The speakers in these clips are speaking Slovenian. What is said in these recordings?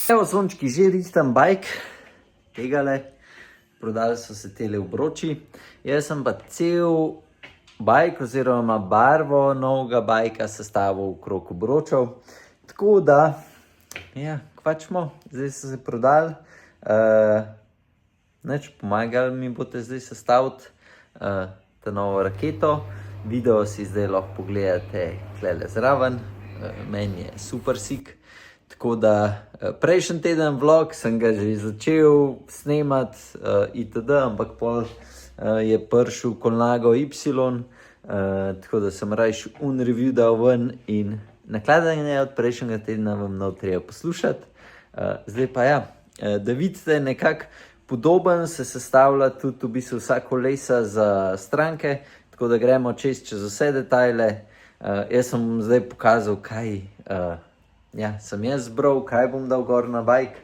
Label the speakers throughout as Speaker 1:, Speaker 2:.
Speaker 1: Evo, sončki, že rihtam bajk, tegale, prodali so se tele obroči. Jaz sem pa cel bajk oziroma barvo novega bajka sestavil okrog obročev. Tako da, ja, kvačmo, zdaj so se prodali. Pomagali mi boste zdaj sestaviti ta novo raketo. Video si zdaj lahko pogledate tlele zraven. Meni je super sik. Tako da prejšnji teden vlog sem ga že začel snemati itd., ampak pol je prišel Colnago Y, tako da sem rajš review dal ven in nakladanje od prejšnjega tedna vam ne treba poslušati. Zdaj pa ja, da vidite nekako podoben se sestavlja tudi v bistvu vsa kolesa za stranke, tako da gremo čez vse detajle. Jaz sem vam zdaj pokazal, kaj sem jaz zbral, kaj bom dal gor na bajk.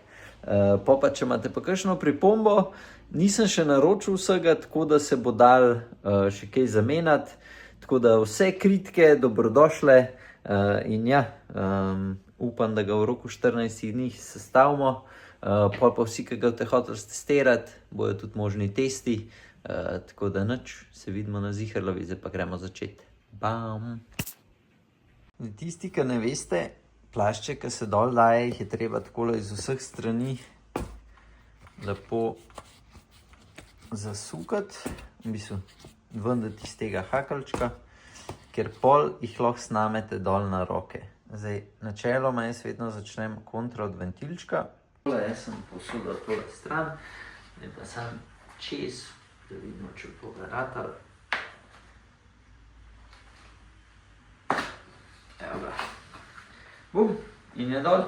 Speaker 1: Pa če imate pa kakšno pripombo, nisem še naročil vsega, tako da se bo dal še kaj zamenjati. Tako da vse kritike dobrodošle in ja, upam, da ga v roku 14 dni sestavimo. Pol pa vsi, ki ga boste hoteli testirati, bojo tudi možni testi. Tako da nič, se vidimo na Ziherlovi, zdaj pa gremo začeti. Bam! Tisti, ki ne veste, plašče, ki se dol daje, jih je treba takole iz vseh strani lepo zasukati, v bistvu vendati iz tega hakalčka, ker pol jih lahko snamete dol na roke. Zdaj, načeloma jaz vedno začnem kontra od ventilčka. Jaz sem posudil tole stran, zdaj pa sam čez, da vidimo, če bo ga ratalo. Evo ga. Bum, in je dol.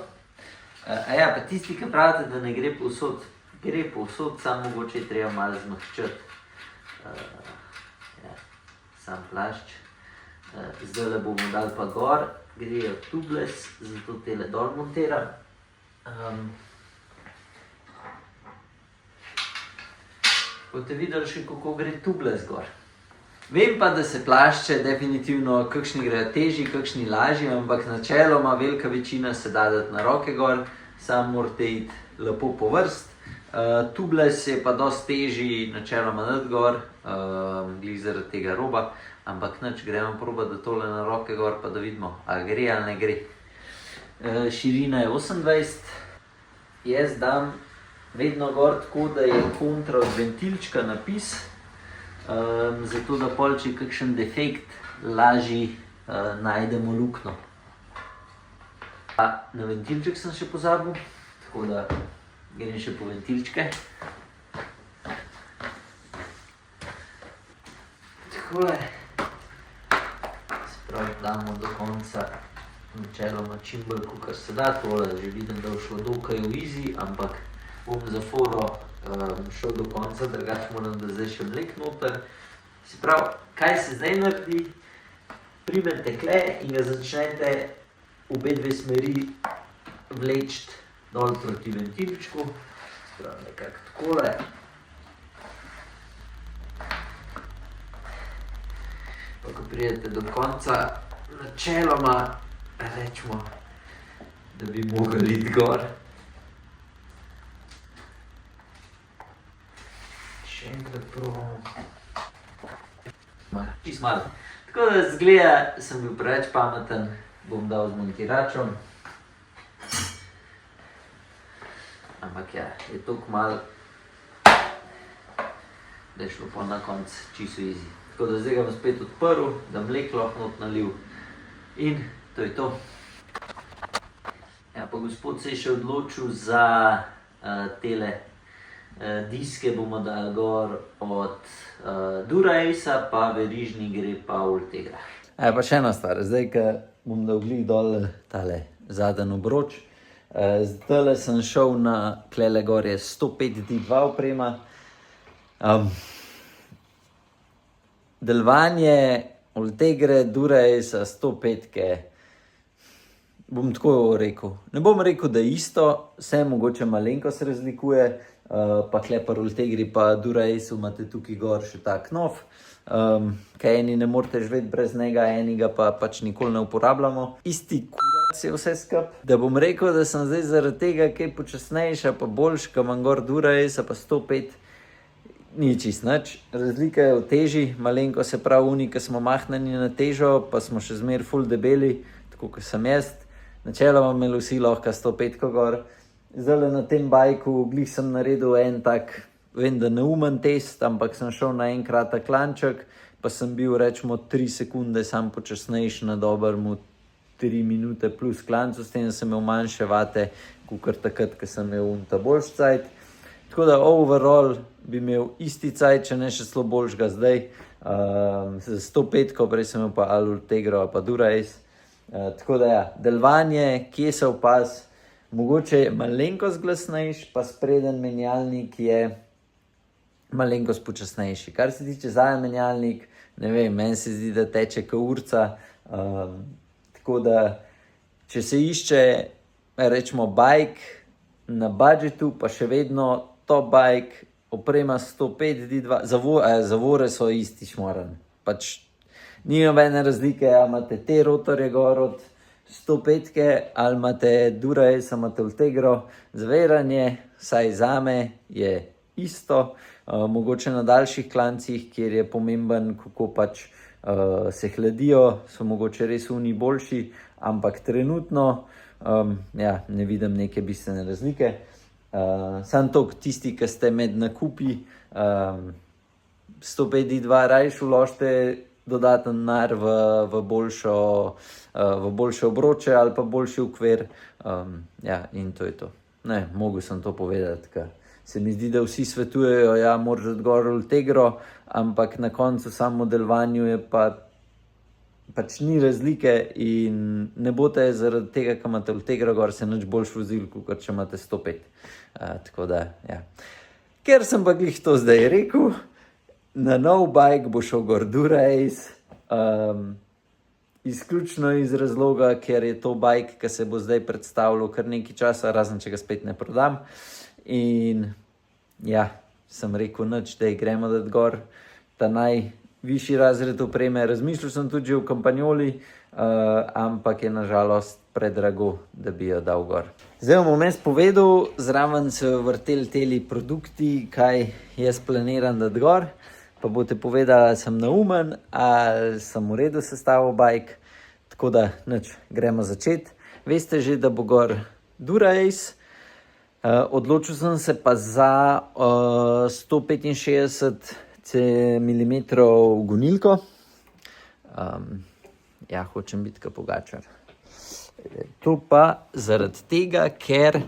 Speaker 1: Ja, pa tisti, ki pravite, da ne gre povsod, gre povsod, samo mogoče je treba malo zmehčati. Sam plašč. Zdajle bomo dali pa gor, grejo tubeless, zato tele dol montiram. Boste videli še, kako gre tubeless gor. Vem pa, da se plašče definitivno, kakšni grejo težji, kakšni lažji, ampak načeloma velika večina se da dati na roke gor, samo morate iti lepo po vrst. Tubeless je pa dosti težji načeloma dati gor, glih zaradi tega roba, ampak nič, gremo probati, da tole na roke gor, pa da vidimo, ali gre ali ne gre. Širina je 28, jaz dam vedno gor tako, da je kontra od ventilčka napis, zato da pol, če je kakšen defekt, lažji najdemo luknjo. Na ventilček sem še pozabil, tako da grem še po ventilčke. Takole, se pravi, damo do konca načeloma čim bolj, kakor se da. Tole že vidim, da bo šlo dokaj v easy, ampak bom za foro šel do konca, drugače moram, da zdaj še mlek noter. Se pravi, kaj se zdaj naredi? Primete kle in ga začnete obe dve smeri vleči dol proti ventilčku. Se pravi, nekako takole. Pa ko pridete do konca, načeloma rečemo, da bi mogli iti gor. Še enkrat probamo. Čist malo. Tako da zgleda, sem bil preveč pameten, bom dal z montiračem. Ampak ja, je toliko malo, da je šlo pa na konc čisto easy. Tako da zdaj ga bom spet odprl, da mlek lahko not nalil. In to je to. Ja, pa gospod se je še odločil za tele diske, bomo dali gor od Dura-Ace, pa verižni gre pa Ultegra. Pa še ena stvar, zdaj, ko bom dal glih dol tale zaden obroč, zdajle sem šel na klele gor, je 105D2 oprema. Delovanje Ultegre, Dura-Ace, 105-ke, bom tako rekel. Ne bom rekel, da je isto, vse mogoče malenko se razlikuje, pa kle pri Ultegri pa Dura-Aceu imate tukaj gor še ta knof, kaj eni ne morete živeti brez njega, enega pa pač nikoli ne uporabljamo. Isti kurac je vse skup. Da bom rekel, da sem zdaj zaradi tega kaj počasnejša, pa boljš, ko imam gor Dura-Ace pa 105, ni čist nič. Razlika je v teži, malenko se pravi uni, ko smo mahneni na težo, pa smo še zmer full debeli, tako kot sem jaz. Načeloma imeli vsi lahko 105 gor. Zdaj na tem bajku glih sem naredil en tak, vem, da neumen test, ampak sem šel na en kratek klanček, pa sem bil rečemo 3 sekunde sam počasnejši na dobremu 3 minute plus klancu, s tem sem imel manjše vate, kakor takrat, ko sem imel ta boljši cajt. Tako da overall bi imel isti cajt, če ne še zelo boljšega zdaj. Z 105, prej sem imel pa Ultegro pa Dura-Ace. Tako da ja, delovanje, kje se opaz, mogoče je malenkost glasnejši, pa spreden menjalnik je malenkost počasnejši. Kar se tiče zadnji menjalnik, ne vem, meni se zdi, da teče ka urca. Tako da, če se išče, rečemo, bike na budžetu, pa še vedno top bike, oprema 105 D2, zavore so isti šmoran. Pač ni nobene razlike, ali imate te rotorje gor od 105-ke, ali imate Dura-Ace, imate Ultegro. Zaviranje, vsaj zame, je isto. Mogoče na daljših klancih, kjer je pomemben, kako pač se hladijo, so mogoče res uni boljši, ampak trenutno ne vidim neke bistvene razlike. Samo toliko tisti, ki ste med nakupi 105 D2, rajš vložite dodaten denar v boljše obroče ali pa boljši okvir. In to je to. Ne, mogel sem to povedati, ker se mi zdi, da vsi svetujejo, ja, moraš dati gor Ultegro, ampak na koncu samo v delovanju je pač ni razlike in ne boste zaradi tega, ko imate Ultegro gor, se nič boljš vozil, kot če imate 105. Tako da, ja. Ker sem pa glih to zdaj rekel, na nov bike bo šel gor Dura-Ace, izključno iz razloga, ker je to bike, ki se bo zdaj predstavljal kar nekaj časa, razen če ga spet ne prodam. In ja, sem rekel nič, da gremo dati gor ta najvišji razred opreme. Razmišljal sem tudi že v kampanjoli, ampak je nažalost predrago, da bi jo dal gor. Zdaj bom vmes povedal, zraven se vrteli teli produkti, kaj jaz planiram dati gor, pa boste povedali, ali sem neumen, ali sem v redu sestavil bike. Tako da, nič, gremo začeti. Veste že, da bo gor Dura-Ace. Odločil sem se pa za 165 mm gonilko. Hočem biti ka Pogačar. To pa zaradi tega, ker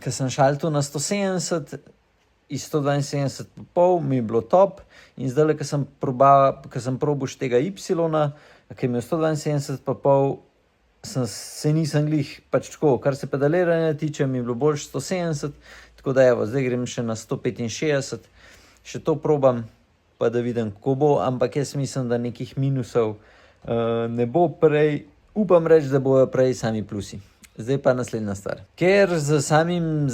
Speaker 1: sem šaltil na 170, iz 172,5 mi je bilo top in zdaj, ko sem probal tega Y-na, ki mi je 172,5, se nisem glih, pač tako, kar se pedaliranja tiče, mi je bilo boljš 170, tako da evo, zdaj grem še na 165, še to probam, pa da vidim, kako bo, ampak jaz mislim, da nekih minusov ne bo prej, upam reči, da bojo prej sami plusi. Zdaj pa naslednja stvar. Ker z samim,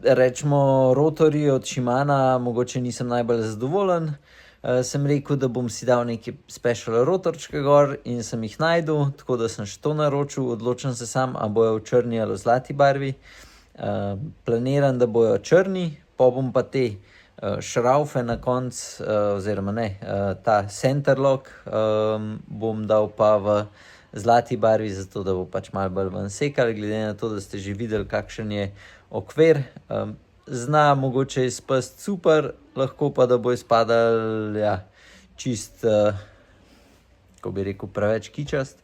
Speaker 1: rečemo, rotorji od Shimana mogoče nisem najbolj zadovoljen, sem rekel, da bom si dal neki special rotorčke gor in sem jih najdel, tako da sem še to naročil, odločen se sam, a bojo v črni ali v zlati barvi. Planiram, da bojo črni, pa bom pa te šraufe na konc, oziroma ne, ta center lock bom dal pa v zlati barvi, zato da bo pač malo bolj ven sekal, glede na to, da ste že videli, kakšen je okvir. Zna mogoče izpasti super, lahko pa da bo izpadal čist, ko bi rekel, preveč kičast.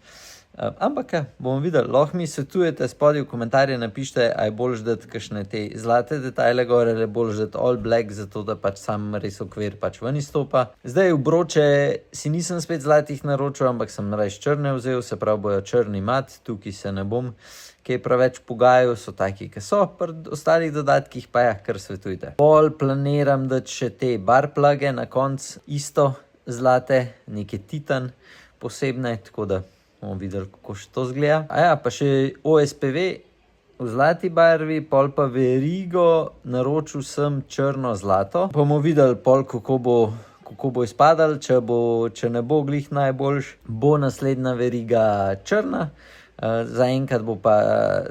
Speaker 1: Ampak bomo videli, lahko mi svetujete spodaj v komentarje, napišite, a je boljš dati kakšne te zlate detajle gor, ali je boljš dati all black, zato da pač sam res okvir pač ven izstopa. Zdaj v broče si nisem spet zlatih naročil, ampak sem rajš črne vzel, se pravi bojo črni mat, tukaj se ne bom kaj preveč pogajal, so taki, ki so, pri ostalih dodatkih pa kar svetujte. Pol planiram dati še te bar pluge na konc, isto zlate, neke titan posebne, tako da bomo videli, kako še to zgleda. Pa še OSPV v zlati barvi, pol pa verigo naročil sem črno zlato. Bomo videli pol, kako bo izpadal, če ne bo glih najboljš, bo naslednja veriga črna. Zaenkrat bo pa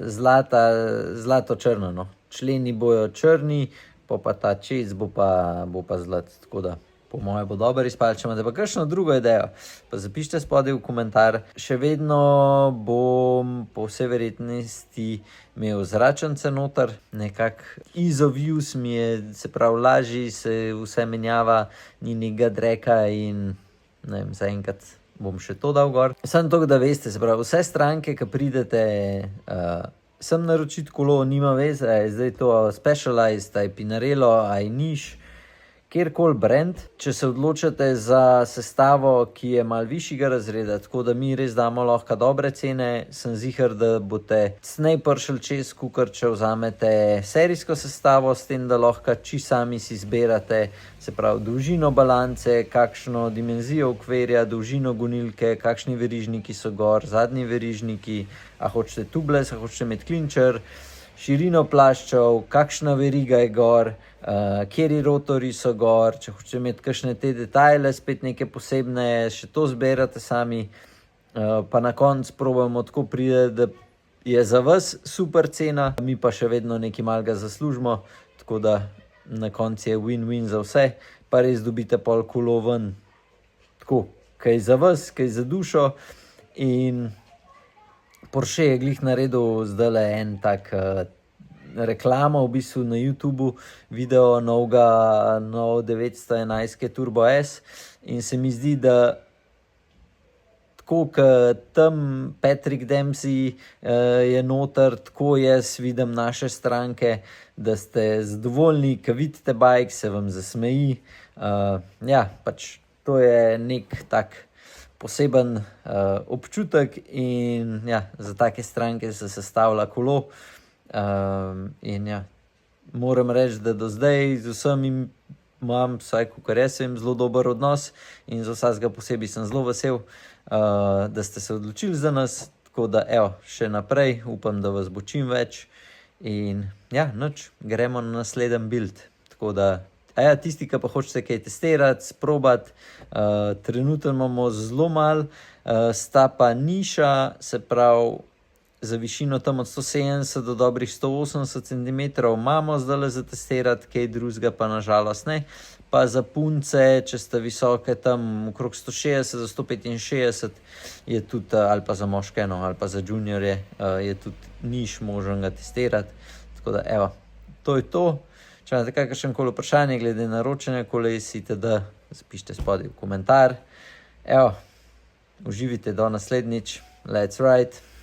Speaker 1: zlato-črno. No. Členi bojo črni, pa ta čez bo pa zlat. Tako da po moje bo dobro izpal. Če imate pa kakšno drugo idejo, pa zapišite spodaj v komentar. Še vedno bom po vsej verjetnosti imel zračence noter. Nekako ease of use mi je, se pravi, lažji, se vse menjava, ni nekega dreka in ne vem, zaenkrat bom še to dal gor. Samo to, da veste, se pravi, vse stranke, ki pridete sem naročiti kolo, nima veze, je zdaj to Specialized, je Pinarello, je Niš, kjerkoli brand. Če se odločate za sestavo, ki je malo višjega razreda, tako da mi res damo lahko dobre cene, sem ziher, da boste cnej prišli čez, kakor če vzamete serijsko sestavo, s tem, da lahko sami si izberate, se pravi, dolžino balance, kakšno dimenzijo okvirja, dolžino gonilke, kakšni verižniki so gor, zadnji verižniki, a hočete tubeless, a hočete imeti klinčer, širino plaščev, kakšna veriga je gor, kjeri rotori so gor, če hočete imeti kakšne te detajle, spet neke posebne, še to zberate sami, pa na koncu probamo tako pride, da je za vas super cena, mi pa še vedno nekaj malega zaslužimo, tako da na koncu je win-win za vse, pa res dobite pol kolo ven, tako, kaj za vas, kaj za dušo. In Porsche je glih naredil zdajle en tak reklamo v bistvu na YouTubu, video nov 911 Turbo S, in se mi zdi, da tako, kot tam Patrick Dempsey je noter, tako jaz vidim naše stranke, da ste zadovoljni, ko vidite bajk, se vam zasmeji. Ja, pač to je nek tak poseben občutek in ja, za take stranke se sestavlja kolo. In ja, moram reči, da do zdaj z vsem imam, vsaj kakor jaz vem, zelo dober odnos in za vsakega posebej sem zelo vesel, da ste se odločili za nas, tako da evo, še naprej upam, da vas bo čim več in ja, nič, gremo na naslednji build, tako da tisti, ki pa hočete kaj testirati, sprobati, trenutno imamo zelo malo, sta pa niša, se pravi, za višino tam od 170 do dobrih 180 cm imamo zdajle za testirati, kaj drugega pa nažalost ne. Pa za punce, če ste visoke tam okrog 160 do 165, je tudi, ali pa za moške, no, ali pa za juniorje, je tudi niš možen ga testirati. Tako da, evo, to je to. Če imate kakršenkoli vprašanje glede naročanja koles, itd., zapišite spodaj v komentar. Evo, uživite do naslednjič. Let's ride!